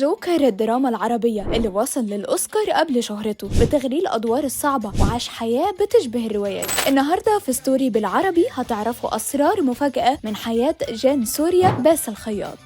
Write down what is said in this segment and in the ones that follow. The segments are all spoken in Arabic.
جوكر الدراما العربية اللي وصل للأوسكار قبل شهرته بتغريه الأدوار الصعبة وعاش حياة بتشبه الروايات. النهاردة في ستوري بالعربي هتعرفوا أسرار مفاجأة من حياة جان سوريا باسل الخياط.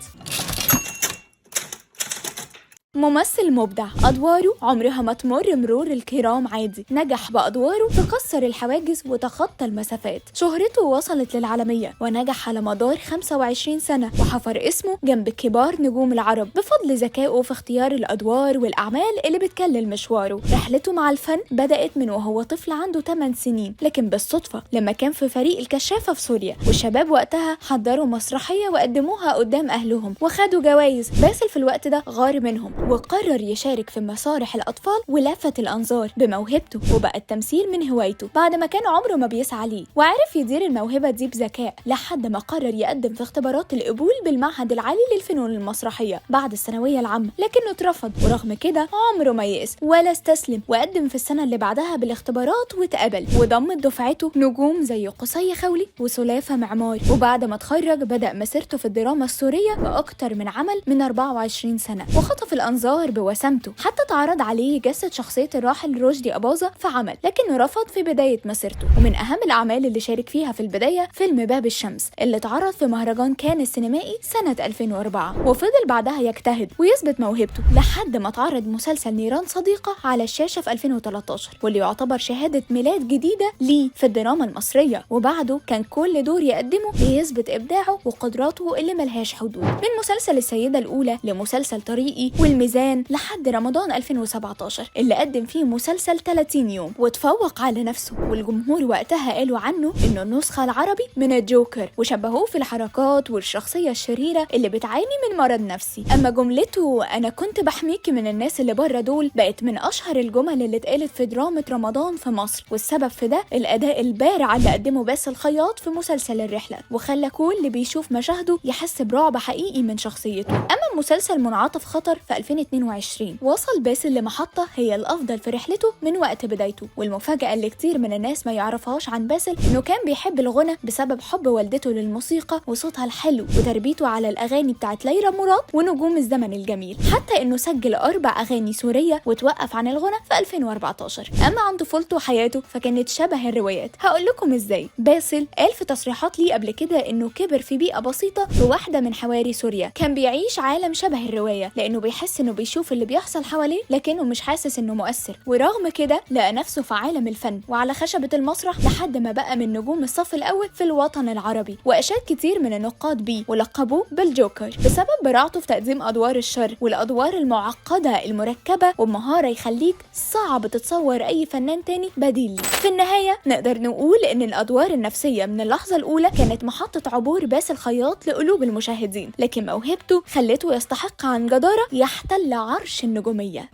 ممثل مبدع، أدواره عمرها ما تمر مرور الكرام عادي، نجح بأدواره تكسر الحواجز وتخطى المسافات. شهرته وصلت للعالمية ونجح على مدار 25 سنة وحفر اسمه جنب كبار نجوم العرب بفضل ذكائه في اختيار الأدوار والأعمال اللي بتكلل مشواره. رحلته مع الفن بدأت من وهو طفل عنده 8 سنين، لكن بالصدفة لما كان في فريق الكشافة في سوريا، والشباب وقتها حضروا مسرحية وقدموها قدام أهلهم وخدوا جوائز. باسل في الوقت ده غار منهم وقرر يشارك في مسارح الأطفال ولفت الأنظار بموهبته، وبقى التمثيل من هوايته بعد ما كان عمره ما بيسعى ليه، وعرف يدير الموهبة دي بذكاء لحد ما قرر يقدم في اختبارات القبول بالمعهد العالي للفنون المسرحية بعد الثانوية العامة، لكنه اترفض. ورغم كده عمره ما يئس ولا استسلم، وقدم في السنة اللي بعدها بالاختبارات واتقبل، وضمت دفعته نجوم زي قصي خولي وسلافة معمار. وبعد ما اتخرج بدأ مسيرته في الدراما السورية بأكتر من عمل من 24 سنة، وخطف الأنظار بوسامته. حتى اتعرض عليه يجسد شخصية الراحل رشدي أباظة في عمل، لكنه رفض في بداية مسيرته. ومن أهم الأعمال اللي شارك فيها في البداية فيلم باب الشمس اللي اتعرض في مهرجان كان السينمائي سنة 2004، وفضل بعدها يجتهد ويثبت موهبته لحد ما اتعرض مسلسل نيران صديقة على الشاشة في 2013، واللي يعتبر شهادة ميلاد جديدة ليه في الدراما المصرية. وبعده كان كل دور يقدمه بيثبت إبداعه وقدراته اللي ملهاش حدود، من مسلسل السيدة الأولى لمسلسل طريقي والميزان لحد رمضان 2017 اللي قدم فيه مسلسل 30 يوم وتفوق على نفسه. والجمهور وقتها قالوا عنه انه النسخة العربي من الجوكر، وشبهوه في الحركات والشخصية الشريرة اللي بتعاني من مرض نفسي. اما جملته انا كنت بحميكي من الناس اللي بره دول بقت من اشهر الجمل اللي اتقالت في دراما رمضان في مصر، والسبب في ده الاداء البارع اللي قدمه باسل الخياط في مسلسل الرحلة، وخلى كل اللي بيشوف مشاهده يحس برعب حقيقي من شخصيته. اما مسلسل منعطف خطر في 2022 وصل باسل لمحطة هي الأفضل في رحلته من وقت بدايته. والمفاجأة اللي كتير من الناس ما يعرفهاش عن باسل إنه كان بيحب الغنى بسبب حب والدته للموسيقى وصوتها الحلو وتربيته على الأغاني بتاعت ليلى مراد ونجوم الزمن الجميل، حتى إنه سجل 4 أغاني سورية وتوقف عن الغنى في 2014. أما عن طفولته وحياته فكانت شبه الروايات. هقول لكم إزاي. باسل قال في تصريحات ليه قبل كده إنه كبر في بيئة بسيطة في واحدة من حواري سوريا، كان بيعيش عالم شبه الرواية لأنه بيحس إنه بيشوف اللي بيحصل حواليه لكنه مش حاسس انه مؤثر. ورغم كده لقى نفسه في عالم الفن وعلى خشبة المسرح لحد ما بقى من نجوم الصف الاول في الوطن العربي، واشاد كتير من النقاد بيه ولقبوه بالجوكر بسبب براعته في تقديم ادوار الشر والادوار المعقدة المركبة وبمهارة يخليك صعب تتصور اي فنان تاني بديل ليه. في النهاية نقدر نقول ان الادوار النفسية من اللحظة الاولى كانت محطة عبور باسل الخياط لقلوب المشاهدين، لكن موهبته خلته يستحق عن جدارة يحتل عرش النجومية.